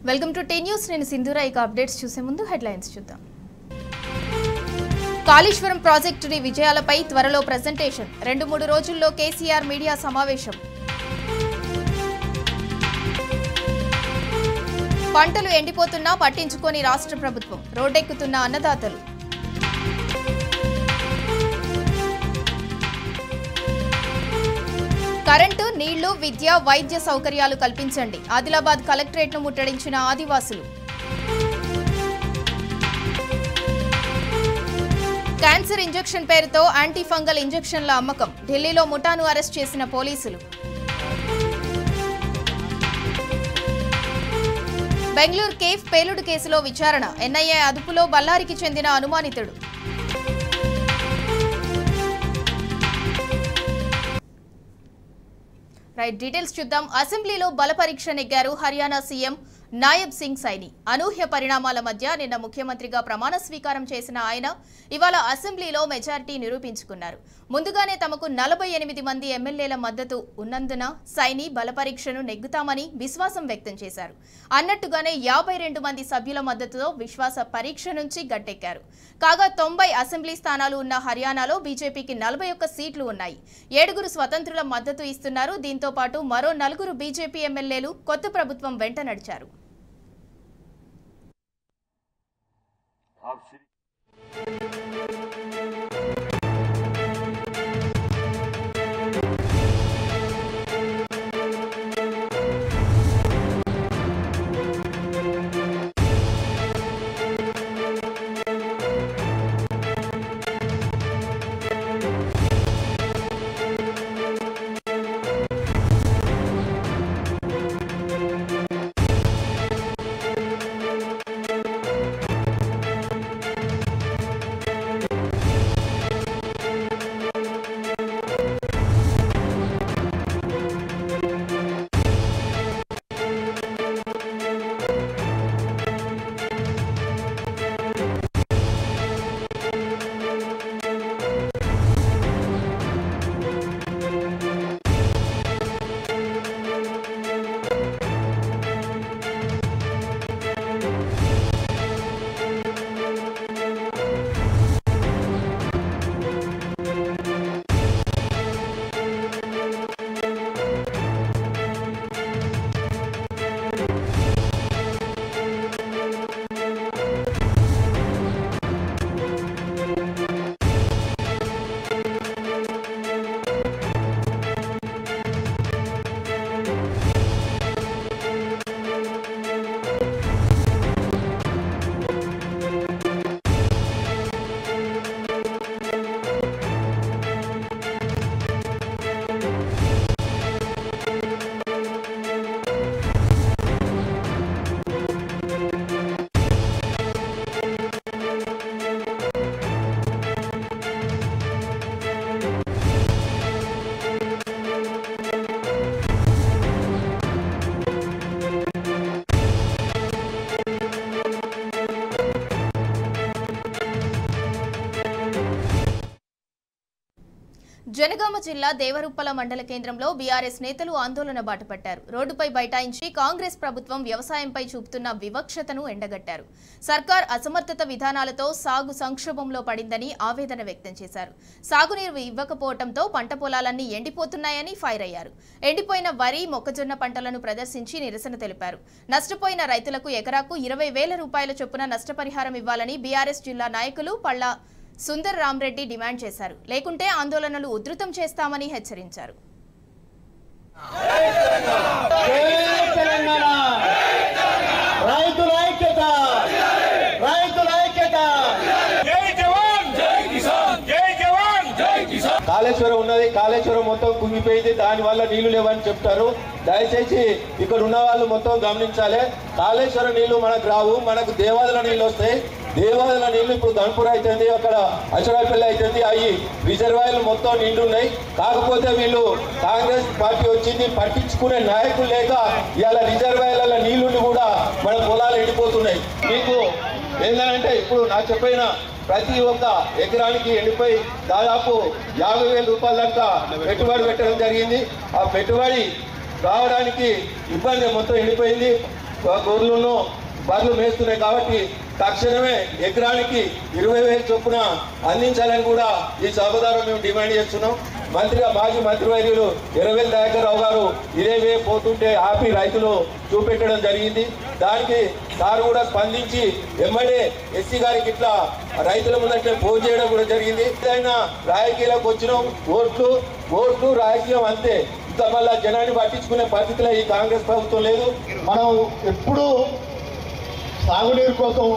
Welcome to tea news. నేను సింధూరా. ఇక updates చూసే ముందు హెడ్లైన్స్ చూద్దాం. కాళేశ్వరం ప్రాజెక్టుని విజయాలపై త్వరలో ప్రెజెంటేషన్. 2-3 రోజుల్లో కేసీఆర్ మీడియా సమావేశం. పంటలు ఎండిపోతున్నా పట్టించుకోని రాష్ట్ర ప్రభుత్వం. రోడ్డెక్కుతున్న అన్నదాతలు. కరెంటు, నీళ్లు, విద్య, వైద్య సౌకర్యాలు కల్పించండి. ఆదిలాబాద్ కలెక్టరేట్ను ముట్టడించిన ఆదివాసులు. క్యాన్సర్ ఇంజెక్షన్ పేరుతో యాంటీఫంగల్ ఇంజెక్షన్ల అమ్మకం. ఢిల్లీలో ముఠాను అరెస్ట్ చేసిన పోలీసులు. బెంగళూరు కేఫ్ పేలుడు కేసులో విచారణ. ఎన్ఐఏ అదుపులో బళ్ళారికి చెందిన అనుమానితుడు. రైట్, డీటెయిల్స్ చూద్దాం. అసెంబ్లీలో బల పరీక్ష నెగ్గారు హర్యానా సీఎం నాయబ్ సింగ్ సైని. అనూహ్య పరిణామాల మధ్య నిన్న ముఖ్యమంత్రిగా ప్రమాణ స్వీకారం చేసిన ఆయన ఇవాళ అసెంబ్లీలో మెజారిటీ నిరూపించుకున్నారు. ముందుగానే తమకు 48 మంది ఎమ్మెల్యేల మద్దతు ఉన్నందున సైని బల పరీక్షను నెగ్గుతామని విశ్వాసం వ్యక్తం చేశారు. అన్నట్టుగానే 52 మంది సభ్యుల మద్దతుతో విశ్వాస పరీక్ష నుంచి గట్టెక్కారు. కాగా 90 అసెంబ్లీ స్థానాలు ఉన్న హర్యానాలో బీజేపీకి 41 సీట్లు ఉన్నాయి. 7 స్వతంత్రుల మద్దతు ఇస్తున్నారు. దీంతో పాటు మరో 4 బీజేపీ ఎమ్మెల్యేలు కొత్త ప్రభుత్వం వెంట నడిచారు. జనగామ జిల్లా దేవరుప్పల మండల కేంద్రంలో బీఆర్ఎస్ నేతలు ఆందోళన బాటపట్టారు. రోడ్డుపై బైఠాయించి కాంగ్రెస్ ప్రభుత్వం వ్యవసాయంపై చూపుతున్న వివక్షతను ఎండగట్టారు. సర్కార్ అసమర్థత విధానాలతో సాగు సంక్షోభంలో పడిందని ఆవేదన వ్యక్తం చేశారు. సాగునీరు ఇవ్వకపోవడంతో పంట పొలాలన్నీ ఎండిపోతున్నాయని ఫైర్ అయ్యారు. ఎండిపోయిన వరి, మొక్కజొన్న పంటలను ప్రదర్శించి నిరసన తెలిపారు. నష్టపోయిన రైతులకు ఎకరాకు 20,000 రూపాయల చొప్పున నష్టపరిహారం ఇవ్వాలని బీఆర్ఎస్ జిల్లా నాయకులు పళ్ళ సుందర్ రామరెడ్డి డిమాండ్ చేశారు. లేకుంటే ఆందోళనలు ఉధృతం చేస్తామని హెచ్చరించారు. కాళేశ్వరం ఉన్నది, కాళేశ్వరం మొత్తం కుంగిపోయింది, దానివల్ల నీళ్లు లేవని చెప్తారు. దయచేసి ఇక్కడ ఉన్న వాళ్ళు మొత్తం గమనించాలి. కాళేశ్వరం నీళ్లు మనకు రావు, మనకు దేవాదుల నీళ్లు వస్తాయి. దేవాదుల నీళ్లు ఇప్పుడు గణపూర్ అవుతుంది, అక్కడ అచరాపల్లి అవుతుంది, అవి రిజర్వాయర్లు మొత్తం నిండున్నాయి. కాకపోతే వీళ్ళు కాంగ్రెస్ పార్టీ వచ్చింది, పట్టించుకునే నాయకులు లేక ఇవాళ రిజర్వాయర్ల నీళ్లు కూడా మన పొలాలు ఎండిపోతున్నాయి. మీకు ఏంటంటే ఇప్పుడు నాకు చెప్పిన ప్రతి ఒక్క ఎకరానికి ఎండిపోయి దాదాపు 50,000 రూపాయల దాకా పెట్టుబడి పెట్టడం జరిగింది. ఆ పెట్టుబడి రావడానికి ఇబ్బంది, మొత్తం ఎండిపోయింది. గొర్రెలను బర్రెలు మేస్తున్నాయి. కాబట్టి తక్షణమే ఎకరానికి 20,000 చొప్పున అందించాలని కూడా ఈ సభ ద్వారా మేము డిమాండ్ చేస్తున్నాం. మాజీ మంత్రివర్యులు ఎర్రవెల్లి దయాకర్ రావు గారు ఇదే వే పోతుంటే ఆపి రైతులు చూపెట్టడం జరిగింది. దానికి సార్ కూడా స్పందించి ఎమ్మెల్యే ఎస్సీ గారికి ఇట్లా రైతుల ముందంటే ఫోన్ చేయడం కూడా జరిగింది. ఏదైనా రాజకీయాలకు వచ్చినాం, ఓట్లు రాజకీయం అంతే. ఇంకా మళ్ళా జనాన్ని పట్టించుకునే పరిస్థితిలో ఈ కాంగ్రెస్ ప్రభుత్వం లేదు. మనం ఎప్పుడూ సాగునీరు కోసం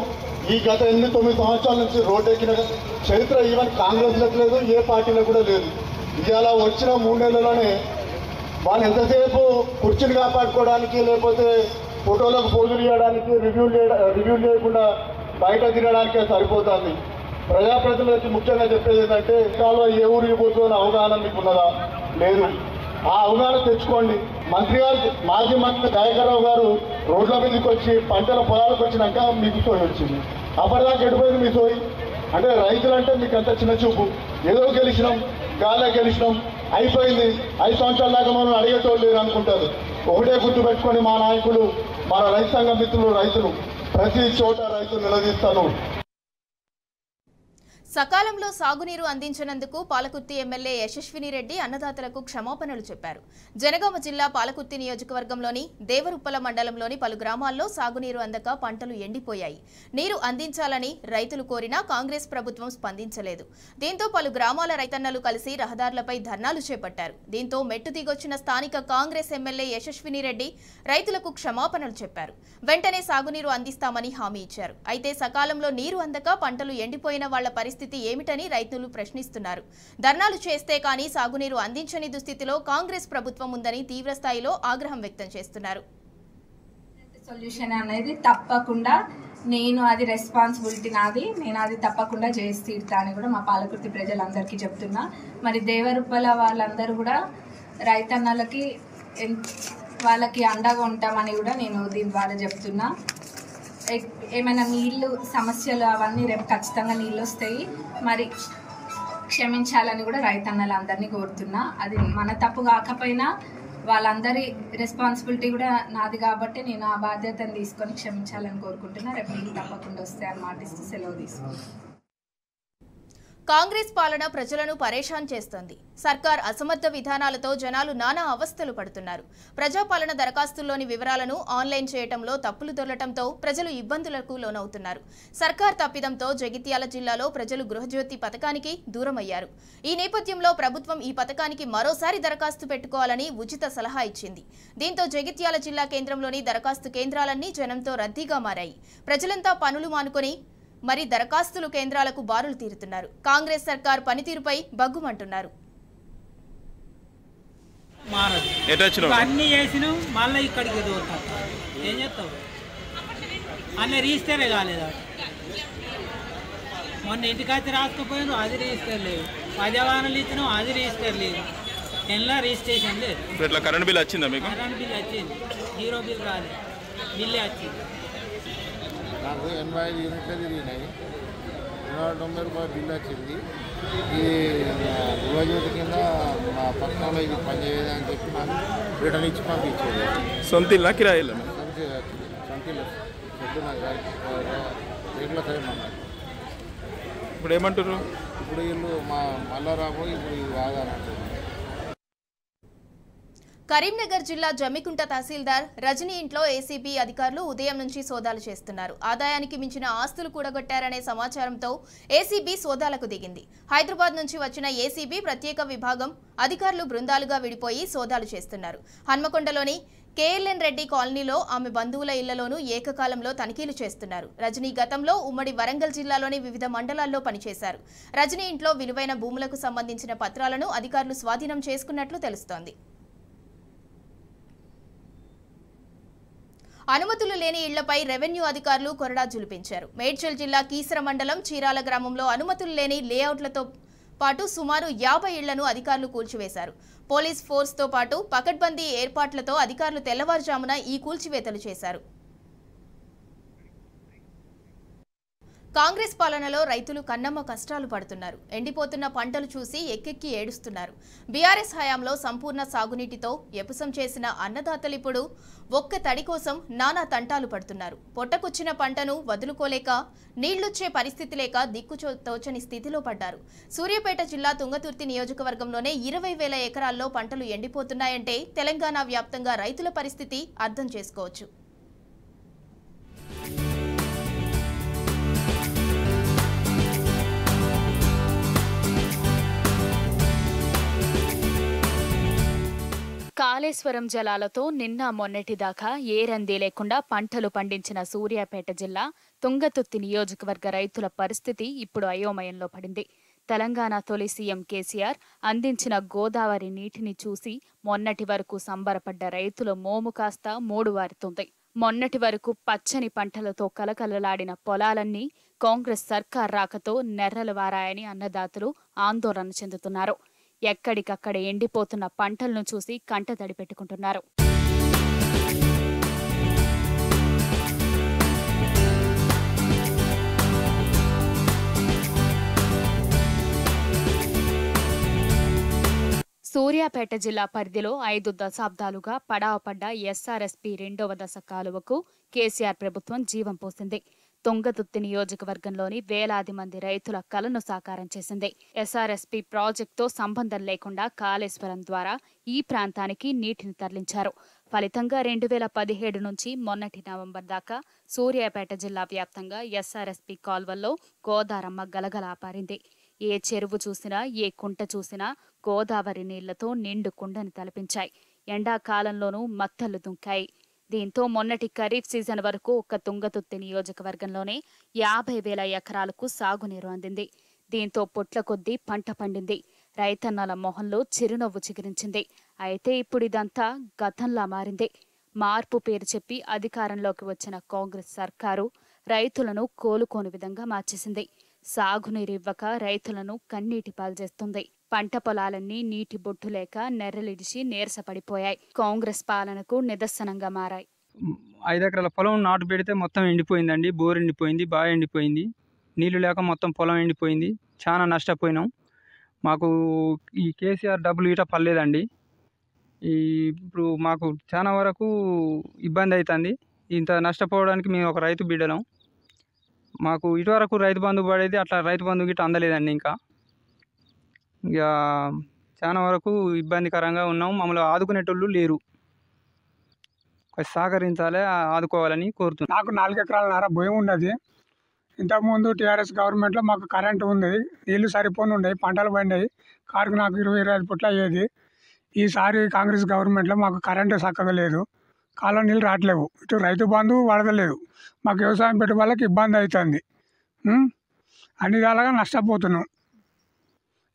ఈ గత 8-9 సంవత్సరాల నుంచి రోడ్డు ఎక్కిన చరిత్ర ఈవెన్ కాంగ్రెస్లకు లేదు, ఏ పార్టీలో కూడా లేదు. ఇవాళ వచ్చిన 3 నెలల్లోనే వాళ్ళు ఎంతసేపు కుర్చీని కాపాడుకోవడానికి, లేకపోతే ఫోటోలకు పోజులు ఇవ్వడానికి, రివ్యూ చేయకుండా బయట తినడానికే సరిపోతుంది. ప్రజాప్రతినిధులకి ముఖ్యంగా చెప్పేది ఏంటంటే కాలువ ఏ ఊరికి పోతుందో అవగాహన మీకు ఉన్నదా? లేదు. ఆ అవగాహన తెచ్చుకోండి. మాజీ మంత్రి దయాకర్రావు గారు రోడ్ల మీదకి వచ్చి పంటల పొలాలకు వచ్చినాక మీకు సోయి వచ్చింది. అప్పటిదాకా ఎడిపోయింది మీ సోయి. అంటే రైతులంటే మీకు అంత చిన్న చూపు. ఏదో గెలిచినాం, గాల్లో గెలిచినాం, అయిపోయింది. 5 సంవత్సరాల దాకా మనం అడిగేటోళ్ళు లేరు అనుకుంటారు. ఒకటే గుర్తు పెట్టుకొని మా నాయకులు, మన రైతు సంఘ మిత్రులు, రైతులు ప్రతి చోట రైతులు నిలదీస్తాను. సకాలంలో సాగునీరు అందించినందుకు పాలకుర్తి ఎమ్మెల్యే యశస్విని రెడ్డి అన్నదాతలకు క్షమాపణలు చెప్పారు. జనగామ జిల్లా పాలకుర్తి నియోజకవర్గంలోని దేవరుప్పల మండలంలోని పలు గ్రామాల్లో సాగునీరు అందక పంటలు ఎండిపోయాయి. నీరు అందించాలని రైతులు కోరినా కాంగ్రెస్ ప్రభుత్వం స్పందించలేదు. దీంతో పలు గ్రామాల రైతన్నలు కలిసి రహదారులపై ధర్నాలు చేపట్టారు. దీంతో మెట్టు దిగొచ్చిన స్థానిక కాంగ్రెస్ ఎమ్మెల్యే యశస్విని రెడ్డి రైతులకు క్షమాపణలు చెప్పారు. వెంటనే సాగునీరు అందిస్తామని హామీ ఇచ్చారు. అయితే సకాలంలో నీరు అందక పంటలు ఎండిపోయిన వాళ్ల పరిస్థితి ఏమిటని రైతులు ప్రశ్నిస్తున్నారు. ధర్నాలు చేస్తే కానీ సాగునీరు అందించని దుస్థితిలో కాంగ్రెస్ ప్రభుత్వం ఉందని తీవ్రస్థాయిలో ఆగ్రహం వ్యక్తం చేస్తున్నారు. సొల్యూషన్ అనేది తప్పకుండా అది రెస్పాన్సిబిలిటీ నాది, నేను అది తప్పకుండా చేసి తీరుతా అని కూడా మా పాలకుర్తి ప్రజలందరికీ చెప్తున్నా. మరి దేవరుప్పల వాళ్ళందరూ కూడా రైతన్నలకి వాళ్ళకి అండగా ఉంటామని కూడా నేను దీని ద్వారా చెప్తున్నా. ఏమైనా నీళ్ళు సమస్యలు అవన్నీ రేపు ఖచ్చితంగా నీళ్ళు వస్తాయి. మరి క్షమించాలని కూడా రైతన్నలందరినీ కోరుతున్నా. అది మన తప్పు కాకపోయినా వాళ్ళందరి రెస్పాన్సిబిలిటీ కూడా నాది కాబట్టి నేను ఆ బాధ్యతను తీసుకొని క్షమించాలని కోరుకుంటున్నా. రేపు నీళ్ళు తప్పకుండా వస్తాయి అని మాటిస్తూ సెలవు తీసుకుంటాను. కాంగ్రెస్ పాలన ప్రజలను పరేషాన్ చేస్తోంది. సర్కార్ అసమర్థ విధానాలతో జనాలు నానా అవస్థలు పడుతున్నారు. ప్రజాపాలన దరఖాస్తుల్లోని వివరాలను ఆన్లైన్ చేయటంలో తప్పులు దొరలటంతో ప్రజలు ఇబ్బందులకు లోనవుతున్నారు. సర్కార్ తప్పిదంతో జగిత్యాల జిల్లాలో ప్రజలు గృహజ్యోతి పథకానికి దూరమయ్యారు. ఈ నేపథ్యంలో ప్రభుత్వం ఈ పథకానికి మరోసారి దరఖాస్తు పెట్టుకోవాలని ఉచిత సలహా ఇచ్చింది. దీంతో జగిత్యాల జిల్లా కేంద్రంలోని దరఖాస్తు కేంద్రాలన్నీ జనంతో రద్దీగా మారాయి. ప్రజలంతా పనులు మానుకొని మరి దరఖాస్తులు కేంద్రాలకు బారులు తీరుతున్నారు. కాంగ్రెస్ సర్కార్ పనితీరుపై బగ్గుమంటున్నారు. అన్ని చేసినాం, మళ్ళీ ఇక్కడికి దూరుతాం. ఏం చేస్తావు? అన్నీ రిజిస్టరే కాలేదా? మొన్న ఇంటికైతే రాసుకుపోయాను, అది రిజిస్టర్ లేదు. 10 వాహనాలు ఇచ్చినాం, అది రిజిస్టర్ లేదు. ఎలా రిజిస్ట్రేషన్ లేదు. ఇట్లా కరెంట్ బిల్ వచ్చిందా మీకు? కరెంట్ బిల్ వచ్చింది, 0 బిల్ రాలేదు, బిల్లే వచ్చింది. నాకు 85 యూనిట్లు తిరిగినాయి, 290 రూపాయలు బిల్లు వచ్చింది. ఈ గృహజ్యోతి కింద మా పక్కనలో ఇది పనిచేయదు అని చెప్పి నాకు రిటర్న్ ఇచ్చి పంపించేది. సొంత ఇల్లా కిరాయిల్లా? సొంత ఇల్లు చెట్టు నాకు రేట్ల సరేమన్నారు. ఇప్పుడు ఏమంటారు? ఇప్పుడు వీళ్ళు మళ్ళా రాబోయి ఇప్పుడు ఇది కాదానంటారు. కరీంనగర్ జిల్లా జమ్మికుంట తహసీల్దార్ రజనీ ఇంట్లో ఏసీబీ అధికారులు ఉదయం నుంచి సోదాలు చేస్తున్నారు. ఆదాయానికి మించిన ఆస్తులు కూడగొట్టారనే సమాచారంతో ఏసీబీ సోదాలకు దిగింది. హైదరాబాద్ నుంచి వచ్చిన ఏసీబీ ప్రత్యేక విభాగం అధికారులు బృందాలుగా విడిపోయి సోదాలు చేస్తున్నారు. హన్మకొండలోని కేఎల్ఎన్ రెడ్డి కాలనీలో ఆమె బంధువుల ఇళ్లలోనూ ఏకకాలంలో తనిఖీలు చేస్తున్నారు. రజనీ గతంలో ఉమ్మడి వరంగల్ జిల్లాలోని వివిధ మండలాల్లో పనిచేశారు. రజనీ ఇంట్లో విలువైన భూములకు సంబంధించిన పత్రాలను అధికారులు స్వాధీనం చేసుకున్నట్లు తెలుస్తోంది. అనుమతులు లేని ఇళ్లపై రెవెన్యూ అధికారులు కొరడా జులిపించారు. మేడ్చల్ జిల్లా కీసర మండలం చీరాల గ్రామంలో అనుమతులు లేని లేఅవుట్లతో పాటు సుమారు 50 ఇళ్లను అధికారులు కూల్చివేశారు. పోలీస్ ఫోర్స్తో పాటు పకడ్బందీ ఏర్పాట్లతో అధికారులు తెల్లవారుజామున ఈ కూల్చివేతలు చేశారు. కాంగ్రెస్ పాలనలో రైతులు కన్నమ్మ కష్టాలు పడుతున్నారు. ఎండిపోతున్న పంటలు చూసి ఎక్కెక్కి ఏడుస్తున్నారు. బీఆర్ఎస్ హయాంలో సంపూర్ణ సాగునీటితో ఎపుసం చేసిన అన్నదాతలు ఇప్పుడు ఒక్క తడి కోసం నానా తంటాలు పడుతున్నారు. పొట్టకుచ్చిన పంటను వదులుకోలేక నీళ్లుచ్చే పరిస్థితి లేక దిక్కుతోచని స్థితిలో పడ్డారు. సూర్యాపేట జిల్లా తుంగతుర్తి నియోజకవర్గంలోనే 20,000 ఎకరాల్లో పంటలు ఎండిపోతున్నాయంటే తెలంగాణ వ్యాప్తంగా రైతుల పరిస్థితి అర్థం చేసుకోవచ్చు. కాళేశ్వరం జలాలతో నిన్న మొన్నటిదాకా ఏ రంది లేకుండా పంటలు పండించిన సూర్యాపేట జిల్లా తుంగతుర్తి నియోజకవర్గ రైతుల పరిస్థితి ఇప్పుడు అయోమయంలో పడింది. తెలంగాణ తొలి సీఎం కేసీఆర్ అందించిన గోదావరి నీటిని చూసి మొన్నటి వరకు సంబరపడ్డ రైతుల మోము కాస్త మూడువారుతుంది. మొన్నటి వరకు పచ్చని పంటలతో కలకలలాడిన పొలాలన్నీ కాంగ్రెస్ సర్కార్ రాకతో నెర్రలు వారాయని అన్నదాతలు ఆందోళన చెందుతున్నారు. ఎక్కడికక్కడ ఎండిపోతున్న పంటలను చూసి కంటతడి పెట్టుకుంటున్నారు. సూర్యాపేట జిల్లా పరిధిలో 5 దశాబ్దాలుగా పడావపడ్డ ఎస్ఆర్ఎస్పీ 2వ దశ కాలువకు కేసీఆర్ ప్రభుత్వం జీవం పోసింది. తుంగతుర్తి నియోజకవర్గంలోని వేలాది మంది రైతుల కలను సాకారం చేసింది. ఎస్ఆర్ఎస్పీ ప్రాజెక్టుతో సంబంధం లేకుండా కాళేశ్వరం ద్వారా ఈ ప్రాంతానికి నీటిని తరలించారు. ఫలితంగా 2017 నుంచి మొన్నటి నవంబర్ దాకా సూర్యాపేట జిల్లా వ్యాప్తంగా ఎస్ఆర్ఎస్పీ కాల్వల్లో గోదారమ్మ గలగలా పారింది. ఏ చెరువు చూసినా ఏ కుంట చూసినా గోదావరి నీళ్లతో నిండు కుండని తలపించాయి. ఎండాకాలంలోనూ మత్తలు దుంకాయి. దీంతో మొన్నటి ఖరీఫ్ సీజన్ వరకు ఒక్క తుంగతుర్తి నియోజకవర్గంలోనే 50,000 ఎకరాలకు సాగునీరు అందింది. దీంతో పొట్ల కొద్దీ పంట పండింది. రైతన్నల మొహంలో చిరునవ్వు చిగురించింది. అయితే ఇప్పుడు ఇదంతా గతంలా మారింది. మార్పు పేరు చెప్పి అధికారంలోకి వచ్చిన కాంగ్రెస్ సర్కారు రైతులను కోలుకోని విధంగా మార్చేసింది. సాగునీరు ఇవ్వక రైతులను కన్నీటి పాల్చేస్తుంది. పంట పొలాలన్నీ నీటి బొట్టు లేక నెర్రలిడిచి నీరసపడిపోయాయి. కాంగ్రెస్ పాలనకు నిదర్శనంగా మారాయి. 5 ఎకరాల పొలం నాటు పెడితే మొత్తం ఎండిపోయిందండి. బోర్ ఎండిపోయింది, బాగా ఎండిపోయింది. నీళ్లు లేక మొత్తం పొలం ఎండిపోయింది. చాలా నష్టపోయినాం. మాకు ఈ కేసీఆర్ డబ్బులు ఇట పర్లేదండి. ఇప్పుడు మాకు చాలా వరకు ఇబ్బంది అవుతుంది. ఇంత నష్టపోవడానికి మేము ఒక రైతు బిడ్డలం. మాకు ఇటువరకు రైతు బంధు పడేది, అట్లా రైతు బంధు గిట్ట అందలేదండి. ఇంకా ఇక చాలా వరకు ఇబ్బందికరంగా ఉన్నాం. మమ్మల్ని ఆదుకునేటోళ్ళు లేరు. సహకరించాలి, ఆదుకోవాలని కోరుతున్నాం. నాకు 4 ఎకరాలన్నర భూమి ఉన్నది. ఇంతకుముందు టీఆర్ఎస్ గవర్నమెంట్లో మాకు కరెంటు ఉంది, నీళ్లు సరిపోను ఉండేవి, పంటలు పండాయి. కారుకు నాకు 20-25 పుట్ల అయ్యేది. ఈసారి కాంగ్రెస్ గవర్నమెంట్లో మాకు కరెంటు చక్కగా లేదు, కాలువ నీళ్ళు రావట్లేవు, ఇటు రైతు బంధు పడతలేదు. మాకు వ్యవసాయం పెట్టుబడులకు ఇబ్బంది అవుతుంది. అన్ని విధాలుగా నష్టపోతున్నాం.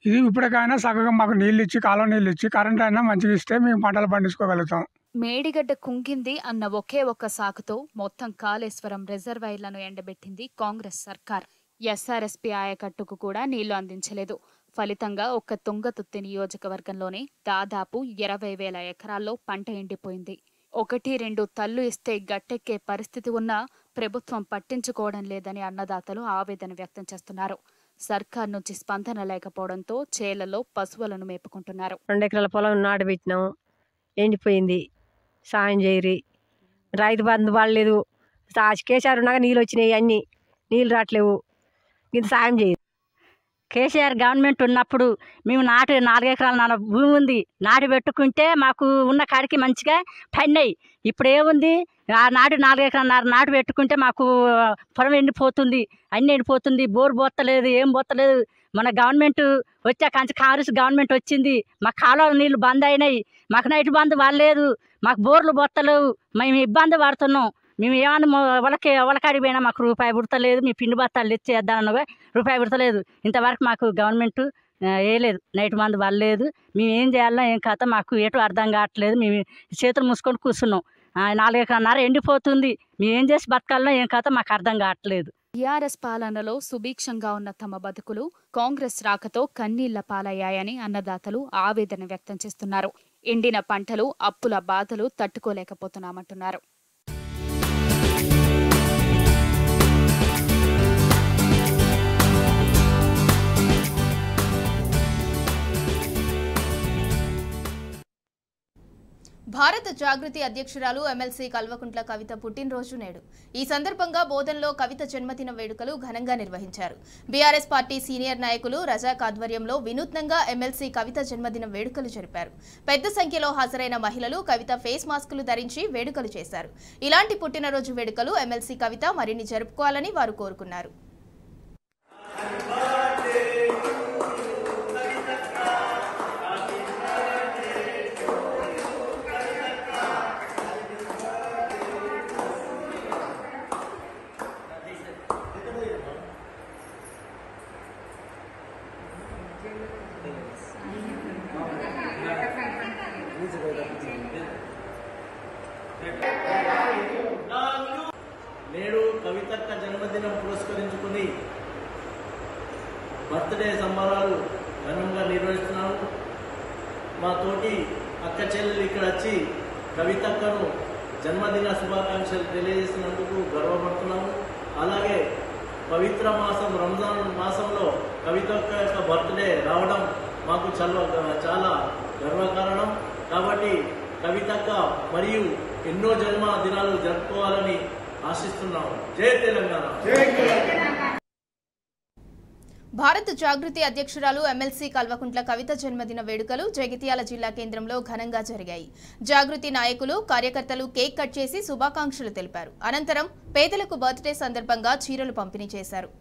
ఇది ఇప్పటికైనా చక్కగా మాకు నీళ్ళు ఇచ్చి, కాలువ నీళ్ళు ఇచ్చి, కరెంట్ అయినా మంచిగా ఇస్తే మేము పంటలు పండించుకోగలుగుతాం. మేడిగడ్డ కుంగింది అన్న ఒకే ఒక్క సాకుతో మొత్తం కాళేశ్వరం రిజర్వాయర్లను ఎండబెట్టింది కాంగ్రెస్ సర్కార్. ఎస్ఆర్ఎస్పీ ఆయకట్టుకు కూడా నీళ్లు అందించలేదు. ఫలితంగా ఒక్క తుంగతుర్తి నియోజకవర్గంలోనే దాదాపు 20,000 ఎకరాల్లో పంట ఎండిపోయింది. 1-2 తల్లు ఇస్తే గట్టెక్కే పరిస్థితి ఉన్నా ప్రభుత్వం పట్టించుకోవడం లేదని అన్నదాతలు ఆవేదన వ్యక్తం చేస్తున్నారు. సర్కార్ నుంచి స్పందన లేకపోవడంతో చేలలో పశువులను మేపుకుంటున్నారు. 2 ఎకరాల పొలం నాటు పెట్టినాము, ఎండిపోయింది. సాయం చేయరి, రైతు బంధు పడలేదు. కేసీఆర్ ఉన్నాక నీళ్ళు వచ్చినాయి, అన్నీ నీళ్ళు రావట్లేవు. ఇంత సాయం చేయరు. కేసీఆర్ గవర్నమెంట్ ఉన్నప్పుడు మేము 4 ఎకరాల భూమి ఉంది, నాటు పెట్టుకుంటే మాకు ఉన్న కాడికి మంచిగా పండినాయి. ఇప్పుడు ఏముంది, ఆ 4 ఎకరాల నాటు పెట్టుకుంటే మాకు పొలం ఎండిపోతుంది, అన్నీ ఎండిపోతుంది. బోరు పోతలేదు, ఏం పోతలేదు. మన గవర్నమెంట్ వచ్చాక కాంగ్రెస్ గవర్నమెంట్ వచ్చింది, మాకు కాలువ నీళ్ళు బంద్ అయినాయి, మాకు నైట్ బంద్ పడలేదు, మాకు బోర్లు పోతలేవు, మేము ఇబ్బంది పడుతున్నాం. మేము ఏమన్నా వాళ్ళకాడికి పోయినా మాకు రూపాయి పుడతలేదు. మీ పిండి బత్తాలు తెచ్చేద్దామన్నా రూపాయి పుడతలేదు. ఇంతవరకు మాకు గవర్నమెంట్ వేయలేదు, నైట్ మందు పడలేదు. మేము ఏం చేయాలో ఏం కథ మాకు ఎటు అర్థం కావట్లేదు. మేము చేతులు మూసుకొని కూర్చున్నాం. 4 ఎకరాలన్నర ఎండిపోతుంది. మేము ఏం చేసి బతకాలో ఏం కథ మాకు అర్థం కావట్లేదు. టీఆర్ఎస్ పాలనలో సుభిక్షంగా ఉన్న తమ బతుకులు కాంగ్రెస్ రాకతో కన్నీళ్ల పాలయ్యాయని అన్నదాతలు ఆవేదన వ్యక్తం చేస్తున్నారు. ఎండిన పంటలు, అప్పుల బాధలు తట్టుకోలేకపోతున్నామంటున్నారు. భారత జాగృతి అధ్యక్షురాలు ఎమ్మెల్సీ కల్వకుంట్ల కవిత పుట్టినరోజు నేడు. ఈ సందర్భంగా బోధన్లో కవిత జన్మదిన వేడుకలు ఘనంగా నిర్వహించారు. బీఆర్ఎస్ పార్టీ సీనియర్ నాయకులు రజాక్ ఆధ్వర్యంలో వినూత్నంగా ఎమ్మెల్సీ కవిత జన్మదిన వేడుకలు జరిపారు. పెద్ద సంఖ్యలో హాజరైన మహిళలు కవిత ఫేస్ మాస్కులు ధరించి వేడుకలు చేశారు. ఇలాంటి పుట్టినరోజు వేడుకలు ఎమ్మెల్సీ కవిత మరిన్ని జరుపుకోవాలని వారు కోరుకున్నారు. నేడు కవితక్క జన్మదినం పురస్కరించుకుని బర్త్డే సంబరాలు ఘనంగా నిర్వహిస్తున్నాము. మా తోటి అక్క చెల్లెలు ఇక్కడ వచ్చి కవితక్కను జన్మదిన శుభాకాంక్షలు తెలియజేసినందుకు గర్వపడుతున్నాము. అలాగే పవిత్ర మాసం రంజాన్ మాసంలో కవితక్క యొక్క బర్త్డే రావడం మాకు చాలా గర్వకారణం. కాబట్టి కవితక్క మరియు ఎన్నో జన్మ దినాలు జరుపుకోవాలని ఆశిస్తున్నాము. జై తెలంగాణ. భారత జాగృతి అధ్యక్షురాలు ఎమ్మెల్సీ కల్వకుంట్ల కవిత జన్మదిన వేడుకలు జగిత్యాల జిల్లా కేంద్రంలో ఘనంగా జరిగాయి. జాగృతి నాయకులు కార్యకర్తలు కేక్ కట్ చేసి శుభాకాంక్షలు తెలిపారు. అనంతరం పేదలకు బర్త్డే సందర్భంగా చీరలు పంపిణీ చేశారు.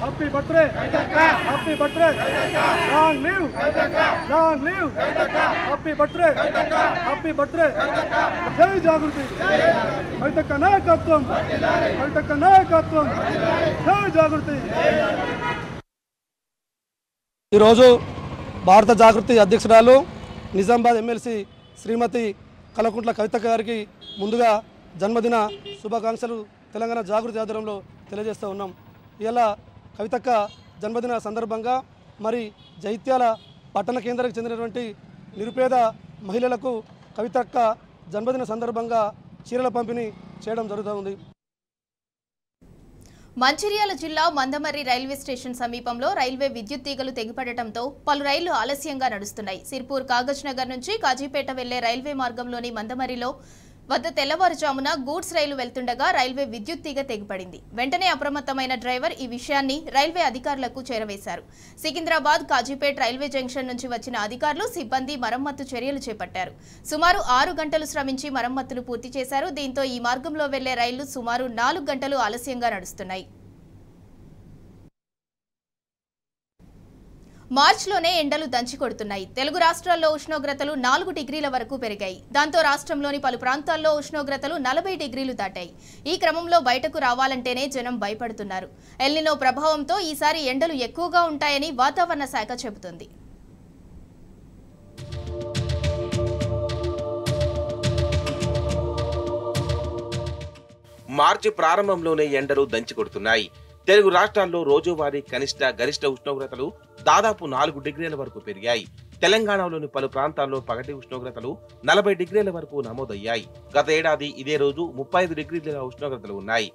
Happy birthday! Happy birthday! Long live! Long live! Happy birthday! Happy birthday! Jai Jagruti! Kavitaka Nayakatvam! Kavitaka Nayakatvam! Jai Jagruti! ఈరోజు భారత జాగృతి అధ్యక్షురాలు నిజామాబాద్ ఎమ్మెల్సీ శ్రీమతి కల్వకుంట్ల కవితక్క గారికి ముందుగా జన్మదిన శుభాకాంక్షలు తెలంగాణ జాగృతి ఆధ్వర్యంలో తెలియజేస్తూ ఉన్నాం. ఇలా కవితక్క జన్మదిన సందర్భంగా మరి జైత్యాల పట్టణ కేంద్రానికి చెందినటువంటి నిరుపేద మహిళలకు కవితక్క జన్మదిన సందర్భంగా చీరల పంపిణీ చేయడం జరుగుతుంది. మంచిర్యాల జిల్లా మందమర్రి రైల్వే స్టేషన్ సమీపంలో రైల్వే విద్యుత్ తీగలు తెగిపడటంతో పలు రైళ్లు ఆలస్యంగా నడుస్తున్నాయి. సిర్పూర్ కాగజ్ నగర్ నుంచి కాజీపేట వెళ్లే రైల్వే మార్గంలోని మందమర్రిలో వద్ద తెల్లవారుజామున గూడ్స్ రైలు వెళ్తుండగా రైల్వే విద్యుత్ తీగ తెగిపడింది. వెంటనే అప్రమత్తమైన డ్రైవర్ ఈ విషయాన్ని రైల్వే అధికారులకు చేరవేశారు. సికింద్రాబాద్ కాజీపేట్ రైల్వే జంక్షన్ నుంచి వచ్చిన అధికారులు సిబ్బంది మరమ్మత్తు చర్యలు చేపట్టారు. సుమారు 6 గంటలు శ్రమించి మరమ్మతులు పూర్తి చేశారు. దీంతో ఈ మార్గంలో వెళ్లే రైళ్లు సుమారు 4 గంటలు ఆలస్యంగా నడుస్తున్నాయి. మార్చిలోనే ఎండలు దంచికొడుతున్నాయి. తెలుగు రాష్ట్రాల్లో ఉష్ణోగ్రతలు 4 డిగ్రీల వరకు పెరిగాయి. దాంతో రాష్ట్రంలోని పలు ప్రాంతాల్లో ఉష్ణోగ్రతలు 40 డిగ్రీలు దాటాయి. ఈ క్రమంలో బయటకు రావాలంటేనే జనం భయపడుతున్నారు. ఎల్నినో ప్రభావంతో ఈసారి ఎండలు ఎక్కువగా ఉంటాయని వాతావరణ శాఖ చెబుతుంది. మార్చి ప్రారంభంలోనే ఎండలు దంచికొడుతున్నాయి. తెలుగు రాష్ట్రాల్లో రోజువారీ కనిష్ట గరిష్ట ఉష్ణోగ్రతలు దాదాపు 4 డిగ్రీల వరకు పెరిగాయి. తెలంగాణలోని పలు ప్రాంతాల్లో పగటి ఉష్ణోగ్రతలు 40 డిగ్రీల వరకు నమోదయ్యాయి. గత ఏడాది ఇదే రోజు 35 డిగ్రీల ఉష్ణోగ్రతలు ఉన్నాయి.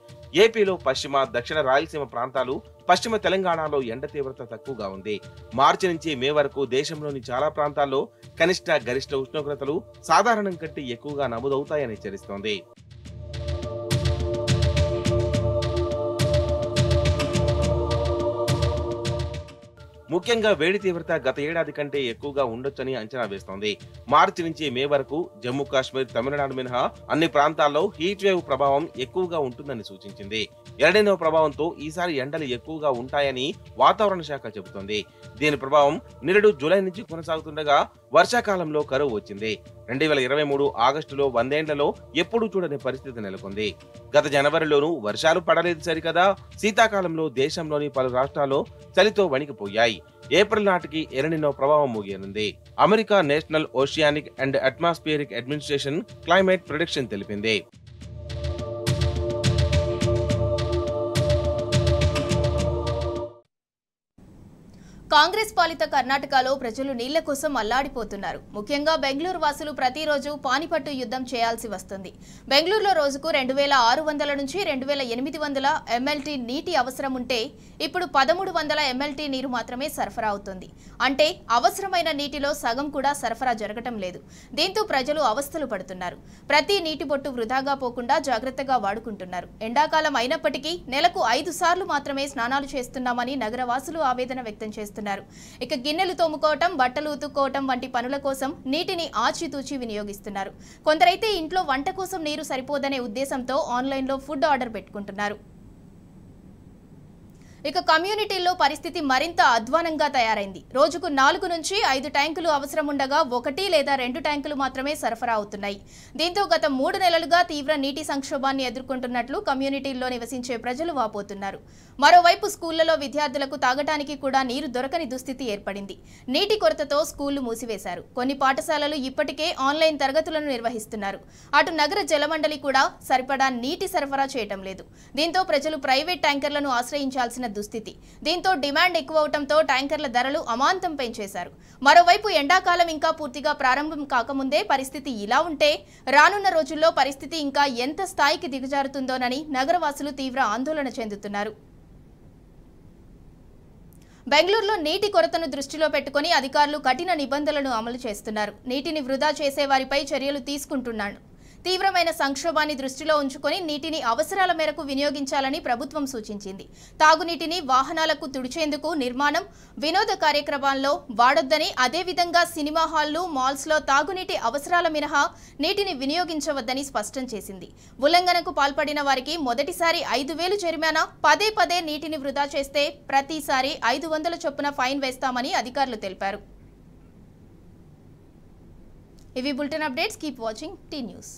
ఏపీలో పశ్చిమ దక్షిణ రాయలసీమ ప్రాంతాలు, పశ్చిమ తెలంగాణలో ఎండ తీవ్రత తక్కువగా ఉంది. మార్చి నుంచి మే వరకు దేశంలోని చాలా ప్రాంతాల్లో కనిష్ట గరిష్ట ఉష్ణోగ్రతలు సాధారణం కంటే ఎక్కువగా నమోదవుతాయని హెచ్చరిస్తోంది. ముఖ్యంగా వేడి తీవ్రత గత ఏడాది కంటే ఎక్కువగా ఉండొచ్చని అంచనా వేస్తోంది. మార్చి నుంచి మే వరకు జమ్మూ కాశ్మీర్, తమిళనాడు మినహా అన్ని ప్రాంతాల్లో హీట్ వేవ్ ప్రభావం ఎక్కువగా ఉంటుందని సూచించింది. ఎల్నినో ప్రభావంతో ఈసారి ఎండలు ఎక్కువగా ఉంటాయని వాతావరణ శాఖ చెబుతోంది. దీని ప్రభావం నిరుడు జూలై నుంచి కొనసాగుతుండగా వర్షాకాలంలో కరువు వచ్చింది. 2023 ఆగస్టులో 100 ఏళ్లలో ఎప్పుడూ చూడని పరిస్థితి నెలకొంది. గత జనవరిలోనూ వర్షాలు పడలేదు సరికదా, శీతాకాలంలో దేశంలోని పలు రాష్ట్రాల్లో చలితో వణికిపోయాయి. ఏప్రిల్ నాటికి ఎల్నినో ప్రభావం ముగియనుంది. America National Oceanic and Atmospheric Administration Climate Prediction తెలిపింది. కాంగ్రెస్ పాలిత కర్ణాటకలో ప్రజలు నీళ్ల కోసం అల్లాడిపోతున్నారు. ముఖ్యంగా బెంగళూరు వాసులు ప్రతిరోజు పానిపట్టు యుద్ధం చేయాల్సి వస్తుంది. బెంగళూరులో రోజుకు 2600 నుంచి 2800 ఎంఎల్టీ నీటి అవసరం ఉంటే ఇప్పుడు 1300 ఎంఎల్టీ నీరు మాత్రమే సరఫరా అవుతుంది. అంటే అవసరమైన నీటిలో సగం కూడా సరఫరా జరగటం లేదు. దీంతో ప్రజలు అవస్థలు పడుతున్నారు. ప్రతి నీటి బొట్టు వృధాగా పోకుండా జాగ్రత్తగా వాడుకుంటున్నారు. ఎండాకాలం అయినప్పటికీ నెలకు 5 సార్లు మాత్రమే స్నానాలు చేస్తున్నామని నగరవాసులు ఆవేదన వ్యక్తం చేస్తున్నారు. ఇక గిన్నెలు తోముకోవటం, బట్టలు ఉతుక్కోవటం వంటి పనుల కోసం నీటిని ఆచితూచి వినియోగిస్తున్నారు. కొందరైతే ఇంట్లో వంట కోసం నీరు సరిపోదనే ఉద్దేశంతో ఆన్లైన్లో ఫుడ్ ఆర్డర్ పెట్టుకుంటున్నారు. ఇక కమ్యూనిటీల్లో పరిస్థితి మరింత అధ్వానంగా తయారైంది. రోజుకు 4 నుంచి 5 ట్యాంకులు అవసరం ఉండగా 1 లేదా 2 ట్యాంకులు మాత్రమే సరఫరా అవుతున్నాయి. దీంతో గత 3 నెలలుగా తీవ్ర నీటి సంక్షోభాన్ని ఎదుర్కొంటున్నట్లు కమ్యూనిటీల్లో నివసించే ప్రజలు వాపోతున్నారు. మరోవైపు స్కూళ్లలో విద్యార్థులకు తాగటానికి కూడా నీరు దొరకని దుస్థితి ఏర్పడింది. నీటి కొరతతో స్కూళ్లు మూసివేశారు. కొన్ని పాఠశాలలు ఇప్పటికే ఆన్లైన్ తరగతులను నిర్వహిస్తున్నారు. అటు నగర జలమండలి కూడా సరిపడా నీటి సరఫరా చేయటం లేదు. దీంతో ప్రజలు ప్రైవేట్ ట్యాంకర్లను ఆశ్రయించాల్సిన దుస్థితి. దీంతో డిమాండ్ ఎక్కువవటంతో ట్యాంకర్ల ధరలు అమాంతం పెంచేశారు. మరోవైపు ఎండాకాలం ఇంకా పూర్తిగా ప్రారంభం కాకముందే పరిస్థితి ఇలా ఉంటే రానున్న రోజుల్లో పరిస్థితి ఇంకా ఎంత స్థాయికి దిగజారుతుందోనని నగరవాసులు తీవ్ర ఆందోళన చెందుతున్నారు. బెంగళూరులో నీటి కొరతను దృష్టిలో పెట్టుకుని అధికారులు కఠిన నిబంధనలను అమలు చేస్తున్నారు. నీటిని వృధా చేసే వారిపై చర్యలు తీసుకుంటున్నారు. తీవ్రమైన సంక్షోభాన్ని దృష్టిలో ఉంచుకొని నీటిని అవసరాల మేరకు వినియోగించాలని ప్రభుత్వం సూచించింది. తాగునీటిని వాహనాలకు తుడిచేందుకు, నిర్మాణం, వినోద కార్యక్రమాల్లో వాడొద్దని, అదేవిధంగా సినిమా హాళ్లు, మాల్స్లో తాగునీటి అవసరాల మినహా నీటిని వినియోగించవద్దని స్పష్టం చేసింది. ఉల్లంఘనకు పాల్పడిన వారికి మొదటిసారి 5000 జరిమానా, పదే నీటిని వృధా చేస్తే ప్రతిసారి 500 చొప్పున ఫైన్ వేస్తామని అధికారులు తెలిపారు. ఇవి bulletin updates. Keep watching tea news.